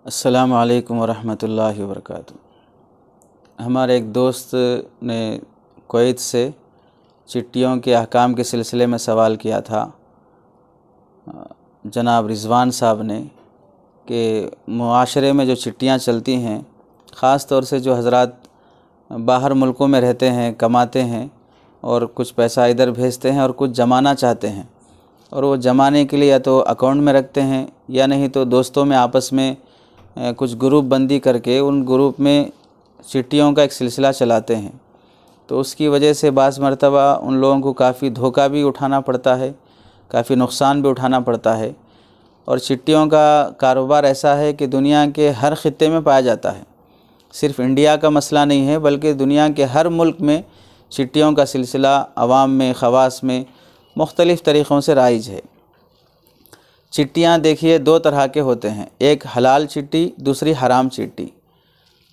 السلام علیکم ورحمۃ اللہ وبرکاتہ۔ ہمارے ایک دوست نے کویت سے چٹھیوں کے احکام کے سلسلے میں سوال کیا تھا جناب رضوان صاحب نے کہ معاشرے میں جو چٹھیاں چلتی ہیں، خاص طور سے جو حضرات باہر ملکوں میں رہتے ہیں، کماتے ہیں اور کچھ پیسہ ادھر بھیجتے ہیں اور کچھ جمانا چاہتے ہیں، اور وہ جمانے کے لیے یا تو اکاؤنٹ میں رکھتے ہیں یا نہیں تو دوستوں میں آپس میں کچھ گروپ بندی کر کے ان گروپ میں چٹھیوں کا ایک سلسلہ چلاتے ہیں، تو اس کی وجہ سے بعض مرتبہ ان لوگوں کو کافی دھوکہ بھی اٹھانا پڑتا ہے، کافی نقصان بھی اٹھانا پڑتا ہے۔ اور چٹھیوں کا کاروبار ایسا ہے کہ دنیا کے ہر خطے میں پایا جاتا ہے، صرف انڈیا کا مسئلہ نہیں ہے بلکہ دنیا کے ہر ملک میں چٹھیوں کا سلسلہ عوام میں، خواص میں مختلف طریقوں سے رائج ہے۔ چٹھیاں دیکھیے دو طرح کے ہوتے ہیں، ایک حلال چٹھی، دوسری حرام چٹھی۔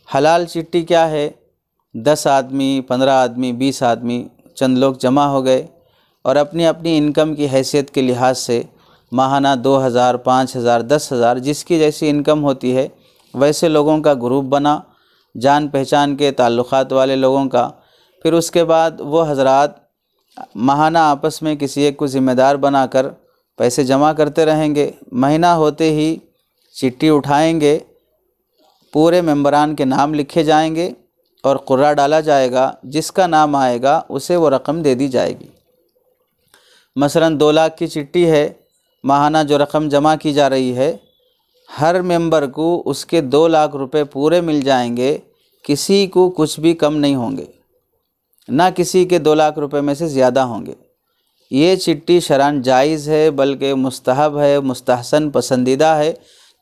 حلال چٹھی کیا ہے؟ 10 آدمی، 15 آدمی، 20 آدمی، چند لوگ جمع ہو گئے اور اپنی اپنی انکم کی حیثیت کے لحاظ سے ماہانہ 2000، 5000، 10,000 جس کی جیسی انکم ہوتی ہے ویسے لوگوں کا گروپ بنا، جان پہچان کے تعلقات والے لوگوں کا۔ پھر اس کے بعد وہ حضرات ماہانہ آپس میں کسی ایک کو ذمہ دار بنا کر پیسے جمع کرتے رہیں گے، مہینہ ہوتے ہی چٹھی اٹھائیں گے، پورے ممبران کے نام لکھے جائیں گے اور قرعہ ڈالا جائے گا، جس کا نام آئے گا اسے وہ رقم دے دی جائے گی۔ مثلا 2 لاکھ کی چٹھی ہے، ماہانہ جو رقم جمع کی جا رہی ہے، ہر ممبر کو اس کے 2 لاکھ روپے پورے مل جائیں گے، کسی کو کچھ بھی کم نہیں ہوں گے، نہ کسی کے 2 لاکھ روپے میں سے زیادہ ہوں گے۔ یہ چٹھی شرعاً جائز ہے بلکہ مستحب ہے، مستحسن، پسندیدہ ہے،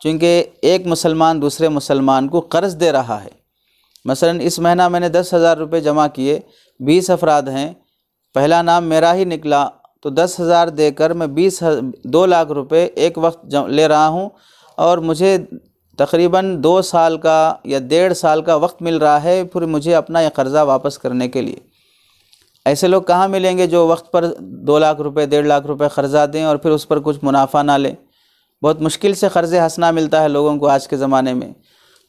چونکہ ایک مسلمان دوسرے مسلمان کو قرض دے رہا ہے۔ مثلا اس مہینہ میں نے 10,000 روپے جمع کیے، 20 افراد ہیں، پہلا نام میرا ہی نکلا تو 10,000 دے کر میں 2 لاکھ روپے ایک وقت لے رہا ہوں، اور مجھے تقریباً 2 سال کا یا 1.5 سال کا وقت مل رہا ہے پھر مجھے اپنا یہ قرضہ واپس کرنے کے لیے۔ ایسے لوگ کہاں ملیں گے جو وقت پر 2 لاکھ روپے، 1.5 لاکھ روپے قرضہ دیں اور پھر اس پر کچھ منافع نہ لیں؟ بہت مشکل سے قرض حسنہ ملتا ہے لوگوں کو آج کے زمانے میں۔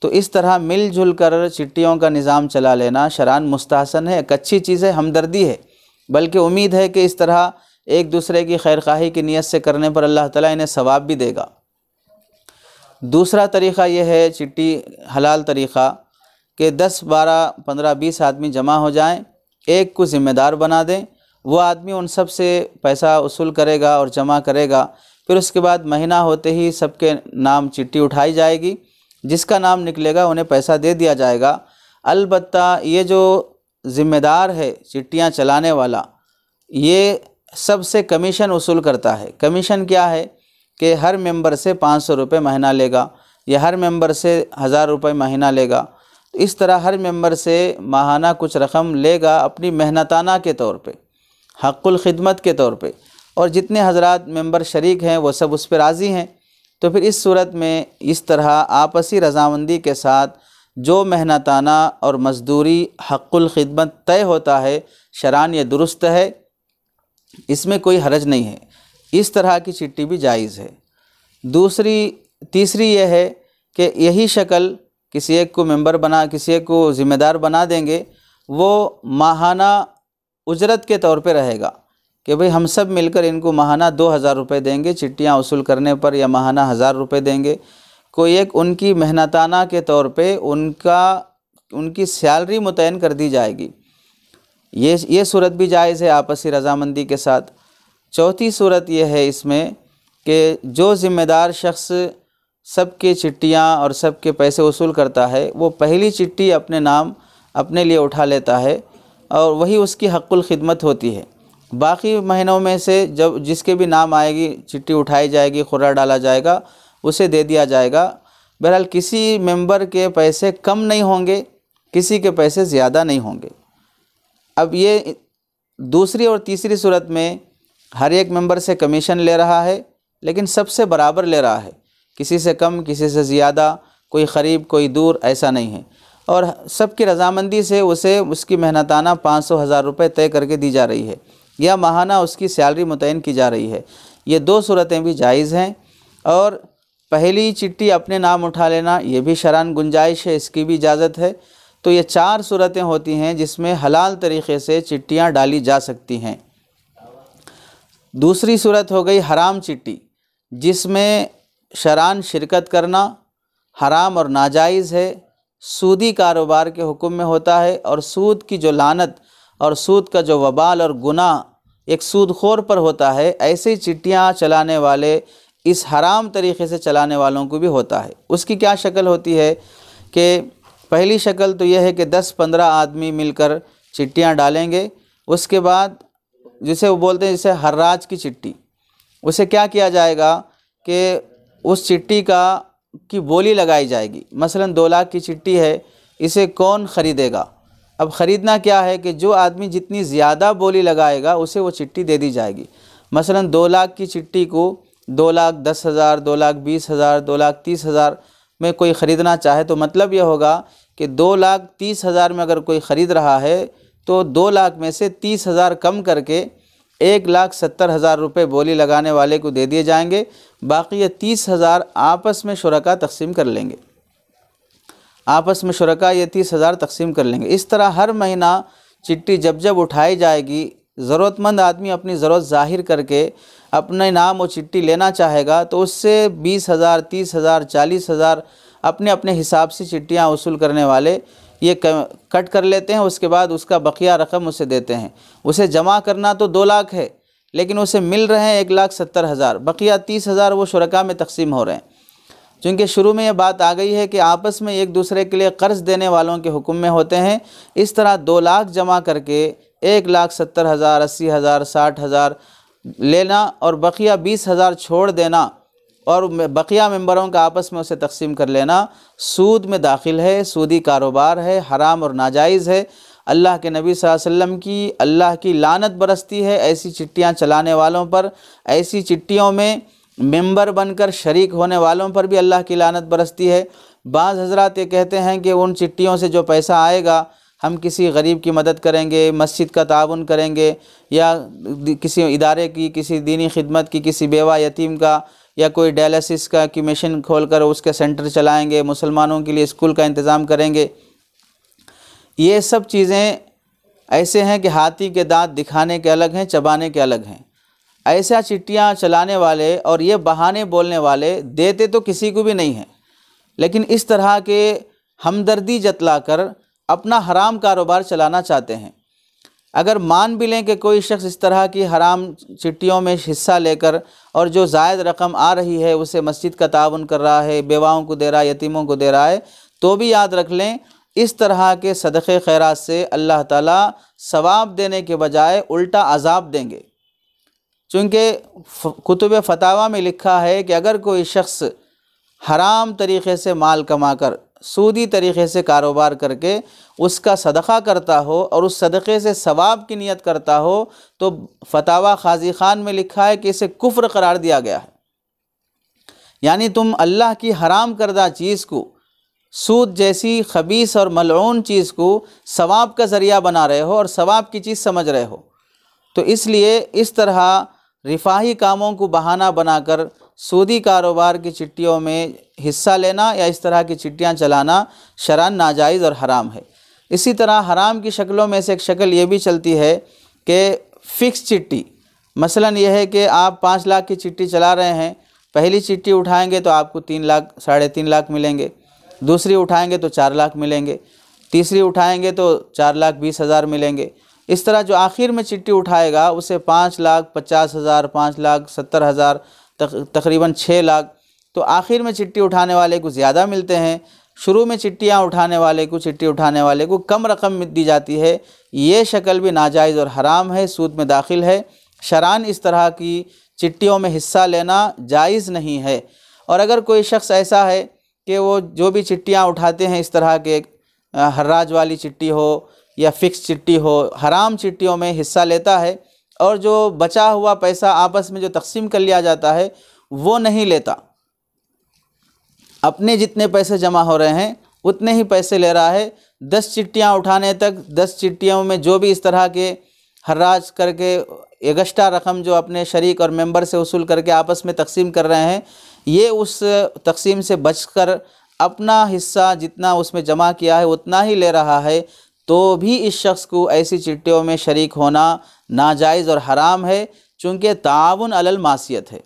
تو اس طرح مل جل کر چٹھیوں کا نظام چلا لینا شرعاً مستحسن ہے، ایک اچھی چیز ہے، ہمدردی ہے، بلکہ امید ہے کہ اس طرح ایک دوسرے کی خیر خواہی کی نیت سے کرنے پر اللہ تعالیٰ انہیں ثواب بھی دے گا۔ دوسرا طریقہ یہ ہے چٹھی حلال طریقہ کہ 10، 12، 15، 20 آدمی جمع ہو جائیں، ایک کو ذمہ دار بنا دیں، وہ آدمی ان سب سے پیسہ وصول کرے گا اور جمع کرے گا، پھر اس کے بعد مہینہ ہوتے ہی سب کے نام چٹھی اٹھائی جائے گی، جس کا نام نکلے گا انہیں پیسہ دے دیا جائے گا۔ البتہ یہ جو ذمہ دار ہے چٹھیاں چلانے والا، یہ سب سے کمیشن وصول کرتا ہے۔ کمیشن کیا ہے کہ ہر ممبر سے 500 روپے مہینہ لے گا یا ہر ممبر سے 1000 روپے مہینہ لے گا، اس طرح ہر ممبر سے ماہانہ کچھ رقم لے گا اپنی محنتانہ کے طور پہ، حق الخدمت کے طور پہ، اور جتنے حضرات ممبر شریک ہیں وہ سب اس پہ راضی ہیں۔ تو پھر اس صورت میں اس طرح آپسی رضامندی کے ساتھ جو محنتانہ اور مزدوری حق الخدمت طے ہوتا ہے، شرعاً یہ درست ہے، اس میں کوئی حرج نہیں ہے، اس طرح کی چٹھی بھی جائز ہے۔ تیسری یہ ہے کہ یہی شکل کسی ایک کو ممبر بنا، کسی ایک کو ذمہ دار بنا دیں گے، وہ ماہانہ اجرت کے طور پہ رہے گا کہ بھئی ہم سب مل کر ان کو ماہانہ 2,000 روپے دیں گے چٹھیاں وصول کرنے پر، یا ماہانہ 1,000 روپے دیں گے، کوئی ایک ان کی محنتانہ کے طور پہ ان کی سیلری متعین کر دی جائے گی۔ یہ صورت بھی جائز ہے آپسی رضامندی کے ساتھ۔ چوتھی صورت یہ ہے اس میں کہ جو ذمہ دار شخص سب کے چٹھیاں اور سب کے پیسے وصول کرتا ہے، وہ پہلی چٹھی اپنے نام اپنے لیے اٹھا لیتا ہے اور وہی اس کی حق الخدمت ہوتی ہے۔ باقی مہینوں میں سے جس کے بھی نام آئے گی چٹھی اٹھائی جائے گی، قرعہ ڈالا جائے گا، اسے دے دیا جائے گا۔ بہرحال کسی ممبر کے پیسے کم نہیں ہوں گے، کسی کے پیسے زیادہ نہیں ہوں گے۔ اب یہ دوسری اور تیسری صورت میں ہر ایک ممبر سے کمیشن لے رہا ہے، لیکن سب سے برابر لے رہا ہے، کسی سے کم، کسی سے زیادہ، کوئی قریب کوئی دور، ایسا نہیں ہے، اور سب کی رضامندی سے اسے اس کی محنتانہ 500، 1000 روپے طے کر کے دی جا رہی ہے، یا ماہانہ اس کی سیلری متعین کی جا رہی ہے۔ یہ 2 صورتیں بھی جائز ہیں۔ اور پہلی چٹی اپنے نام اٹھا لینا یہ بھی شرعاً گنجائش ہے، اس کی بھی اجازت ہے۔ تو یہ 4 صورتیں ہوتی ہیں جس میں حلال طریقے سے چٹیاں ڈالی جا سکتی ہیں۔ دوسری صورت ہو گئی حرام چٹی، جس میں شرعاً شرکت کرنا حرام اور ناجائز ہے، سودی کاروبار کے حکم میں ہوتا ہے، اور سود کی جو لعنت اور سود کا جو وبال اور گناہ ایک سود خور پر ہوتا ہے، ایسے چٹیاں چلانے والے اس حرام طریقے سے چلانے والوں کو بھی ہوتا ہے۔ اس کی کیا شکل ہوتی ہے کہ پہلی شکل تو یہ ہے کہ 10-15 آدمی مل کر چٹیاں ڈالیں گے، اس کے بعد جسے وہ بولتے ہیں جسے حراج کی چٹی، اسے کیا کیا جائے گا کہ اس چٹی کی بولی لگائی جائے گی۔ مثلا 2 لاکھ کی چٹی ہے، اسے کون خریدے گا؟ اب خریدنا کیا ہے کہ جو آدمی جتنی زیادہ بولی لگائے گا اسے وہ چٹی دے دی جائے گی۔ مثلا 2 لاکھ کی چٹی کو 2,10,000، 2,20,000، 2,30,000 میں کوئی خریدنا چاہے تو مطلب یہ ہوگا کہ 2,30,000 میں اگر کوئی خرید رہا ہے تو 2 لاکھ میں سے 30,000 کم کر کے 1,70,000 روپے بولی لگانے والے کو دے دیے جائیں گے، باقی یہ 30,000 آپس میں شرکا تقسیم کر لیں گے، آپس میں شرکا یہ 30,000 تقسیم کر لیں گے۔ اس طرح ہر مہینہ چٹی جب جب اٹھائی جائے گی، ضرورت مند آدمی اپنی ضرورت ظاہر کر کے اپنے نام وہ چٹی لینا چاہے گا تو اس سے 20,000، 30,000، 40,000 اپنے اپنے حساب سے چٹیاں وصول کرنے والے یہ کٹ کر لیتے ہیں، اس کے بعد اس کا بقیہ رقم اسے دیتے ہیں۔ اسے جمع کرنا تو 2 لاکھ ہے لیکن اسے مل رہے ہیں 1,70,000، بقیہ 30,000 وہ شرکا میں تقسیم ہو رہے ہیں۔ چونکہ شروع میں یہ بات آ گئی ہے کہ آپس میں ایک دوسرے کے لیے قرض دینے والوں کے حکم میں ہوتے ہیں، اس طرح 2 لاکھ جمع کر کے 1,70,000، 80,000، 60,000 لینا اور بقیہ 20,000 چھوڑ دینا اور بقیہ ممبروں کا آپس میں اسے تقسیم کر لینا سود میں داخل ہے، سودی کاروبار ہے، حرام اور ناجائز ہے۔ اللہ کے نبی صلی اللہ علیہ وسلم کی اللہ کی لعنت برستی ہے ایسی چٹیاں چلانے والوں پر، ایسی چٹیوں میں ممبر بن کر شریک ہونے والوں پر بھی اللہ کی لعنت برستی ہے۔ بعض حضرات یہ کہتے ہیں کہ ان چٹیوں سے جو پیسہ آئے گا ہم کسی غریب کی مدد کریں گے، مسجد کا تعاون کریں گے، یا کسی ادارے کی، کسی دینی خدمت کی، کسی بیوہ یتیم کا، یا کوئی ڈائلسس کا کی مشین کھول کر اس کے سینٹر چلائیں گے، مسلمانوں کے لیے اسکول کا انتظام کریں گے۔ یہ سب چیزیں ایسے ہیں کہ ہاتھی کے دانت دکھانے کے الگ ہیں، چبانے کے الگ ہیں۔ ایسا چٹیاں چلانے والے اور یہ بہانے بولنے والے دیتے تو کسی کو بھی نہیں ہیں، لیکن اس طرح کے ہمدردی جتلا کر اپنا حرام کاروبار چلانا چاہتے ہیں۔ اگر مان بھی لیں کہ کوئی شخص اس طرح کی حرام چٹیوں میں حصہ لے کر اور جو زائد رقم آ رہی ہے اسے مسجد کا تعاون کر رہا ہے، بیواؤں کو دے رہا ہے، یتیموں کو دے رہا ہے، تو بھی یاد رکھ لیں اس طرح کے صدقے خیرات سے اللہ تعالیٰ ثواب دینے کے بجائے الٹا عذاب دیں گے۔ چونکہ کتب فتاویٰ میں لکھا ہے کہ اگر کوئی شخص حرام طریقے سے مال کما کر، سودی طریقے سے کاروبار کر کے اس کا صدقہ کرتا ہو اور اس صدقے سے ثواب کی نیت کرتا ہو تو فتاویٰ قاضی خان میں لکھا ہے کہ اسے کفر قرار دیا گیا ہے۔ یعنی تم اللہ کی حرام کردہ چیز کو، سود جیسی خبیث اور ملعون چیز کو ثواب کا ذریعہ بنا رہے ہو اور ثواب کی چیز سمجھ رہے ہو، تو اس لیے اس طرح رفاہی کاموں کو بہانہ بنا کر سودی کاروبار کی چٹیوں میں حصہ لینا یا اس طرح کی چٹیاں چلانا شرعاً ناجائز اور حرام ہے۔ اسی طرح حرام کی شکلوں میں سے ایک شکل یہ بھی چلتی ہے کہ فکس چٹی، مثلا یہ ہے کہ آپ 5 لاکھ کی چٹی چلا رہے ہیں، پہلی چٹی اٹھائیں گے تو آپ کو 3 لاکھ 3.5 لاکھ ملیں گے، دوسری اٹھائیں گے تو 4 لاکھ ملیں گے، تیسری اٹھائیں گے تو 4,20,000 ملیں گے۔ اس طرح جو آخر میں چٹی اٹھائے گا اسے 5,50,000، 5,70,000، تقریباً 6 لاکھ، تو آخر میں چٹی اٹھانے والے کو زیادہ ملتے ہیں، شروع میں چٹیاں اٹھانے والے کو، چٹی اٹھانے والے کو کم رقم دی جاتی ہے۔ یہ شکل بھی ناجائز اور حرام ہے، سود میں داخل ہے۔ شرعاً اس طرح کی چٹیوں میں حصہ لینا جائز نہیں ہے۔ اور اگر کوئی شخص ایسا ہے کہ وہ جو بھی چٹیاں اٹھاتے ہیں اس طرح کے حراج والی چٹی ہو یا فکس چٹی ہو، حرام چٹیوں میں حصہ لیتا ہے اور جو بچا ہوا پیسہ آپس میں جو تقسیم کر لیا جاتا ہے وہ نہیں لیتا، اپنے جتنے پیسے جمع ہو رہے ہیں اتنے ہی پیسے لے رہا ہے۔ 10 چٹیاں اٹھانے تک 10 چٹیوں میں جو بھی اس طرح کے حراج کر کے ایگسٹرا رقم جو اپنے شریک اور ممبر سے وصول کر کے آپس میں تقسیم کر رہے ہیں، یہ اس تقسیم سے بچ کر اپنا حصہ جتنا اس میں جمع کیا ہے اتنا ہی لے رہا ہے، تو بھی اس شخص کو ایسی چٹیوں میں شریک ہونا ناجائز اور حرام ہے، چونکہ تعاون علی المعصیت ہے۔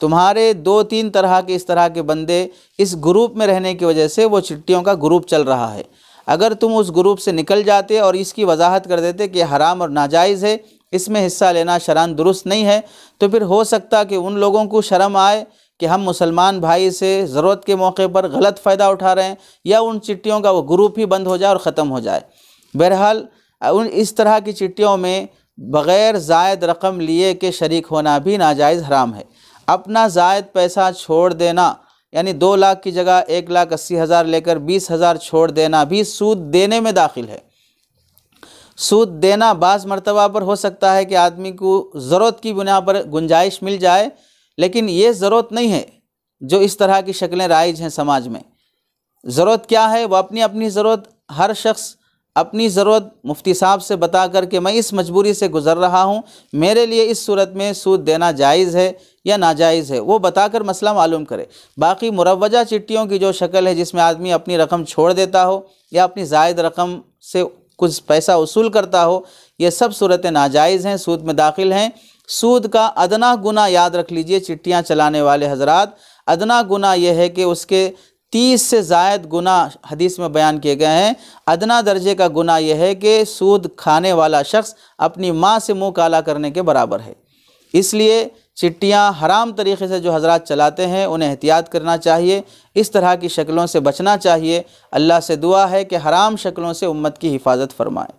تمہارے 2-3 طرح کے اس طرح کے بندے اس گروپ میں رہنے کی وجہ سے وہ چٹیوں کا گروپ چل رہا ہے۔ اگر تم اس گروپ سے نکل جاتے اور اس کی وضاحت کر دیتے کہ حرام اور ناجائز ہے، اس میں حصہ لینا شرعاً درست نہیں ہے، تو پھر ہو سکتا کہ ان لوگوں کو شرم آئے کہ ہم مسلمان بھائی سے ضرورت کے موقع پر غلط فائدہ اٹھا رہے ہیں، یا ان چٹیوں کا وہ گروپ ہی بند ہو جائے اور ختم ہو جائے۔ بہرحال اس طرح کی چٹیوں میں بغیر زائد رقم لیے کے شریک ہونا بھی ناجائز حرام ہے۔ اپنا زائد پیسہ چھوڑ دینا، یعنی 2 لاکھ کی جگہ 1,80,000 لے کر 20,000 چھوڑ دینا بھی سود دینے میں داخل ہے۔ سود دینا بعض مرتبہ پر ہو سکتا ہے کہ آدمی کو ضرورت کی بنا پر گنجائش مل جائے، لیکن یہ ضرورت نہیں ہے جو اس طرح کی شکلیں رائج ہیں سماج میں۔ ضرورت کیا ہے؟ وہ اپنی اپنی ضرورت، ہر شخص اپنی ضرورت مفتی صاحب سے بتا کر کہ میں اس مجبوری سے گزر رہا ہوں، میرے لیے اس صورت میں سود دینا جائز ہے یا ناجائز ہے، وہ بتا کر مسئلہ معلوم کرے۔ باقی مروجہ چٹیوں کی جو شکل ہے جس میں آدمی اپنی رقم چھوڑ دیتا ہو یا اپنی زائد رقم سے کچھ پیسہ وصول کرتا ہو، یہ سب صورتیں ناجائز ہیں، سود میں داخل ہیں۔ سود کا ادنا گناہ یاد رکھ لیجئے چٹیاں چلانے والے حضرات، ادنا گناہ یہ ہے کہ اس کے 30 سے زائد گناہ حدیث میں بیان کیے گئے ہیں۔ ادنا درجے کا گناہ یہ ہے کہ سود کھانے والا شخص اپنی ماں سے منہ کالا کرنے کے برابر ہے۔ اس لیے چٹیاں حرام طریقے سے جو حضرات چلاتے ہیں انہیں احتیاط کرنا چاہیے، اس طرح کی شکلوں سے بچنا چاہیے۔ اللہ سے دعا ہے کہ حرام شکلوں سے امت کی حفاظت فرمائے۔